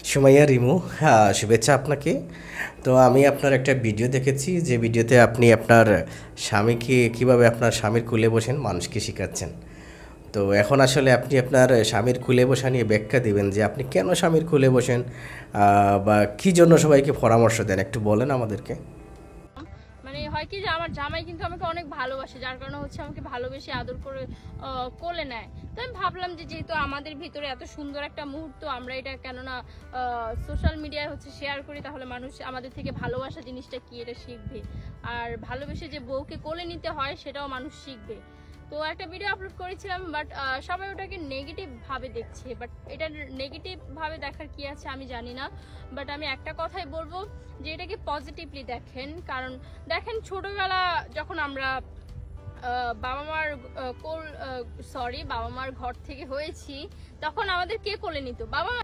সুমাইয়া রিমু, হ্যাঁ, শুভেচ্ছা আপনাকে। তো আমি আপনার একটা ভিডিও দেখেছি, যে ভিডিওতে আপনি আপনার স্বামীকে কীভাবে আপনার স্বামীর কোলে বসেন মানুষকে শেখাচ্ছেন। তো এখন আসলে আপনি আপনার স্বামীর কোলে বসা নিয়ে ব্যাখ্যা দিবেন যে আপনি কেন স্বামীর কোলে বসেন, বা কী জন্য সবাইকে পরামর্শ দেন, একটু বলেন আমাদেরকে। মানে হয় কি যে আমার জামাই কিন্তু আমাকে অনেক ভালোবাসে, যার কারণে হচ্ছে আমাকে ভালোবেসে আদর করে কোলে নেয়। তো আমি ভাবলাম যে যেহেতু আমাদের ভিতরে এত সুন্দর একটা মুহূর্ত, আমরা এটা কেননা সোশ্যাল মিডিয়ায় হচ্ছে শেয়ার করি, তাহলে মানুষ আমাদের থেকে ভালোবাসা জিনিসটা কি এটা শিখবে। আর ভালোবেসে যে বউকে কোলে নিতে হয় সেটাও মানুষ শিখবে। তো একটা ভিডিও আপলোড করেছিলাম, বাট সবাই ওটাকে নেগেটিভ ভাবে দেখছে। বাট এটা নেগেটিভ ভাবে দেখার কি আছে আমি জানি না। বাট আমি একটা কথাই বলবো যে এটাকে পজিটিভলি দেখেন। কারণ দেখেন, ছোটবেলা যখন আমরা বাবা মার বাবা মার ঘর থেকে হয়েছি, তখন আমাদের কে কোলে নিত? বাবা মা।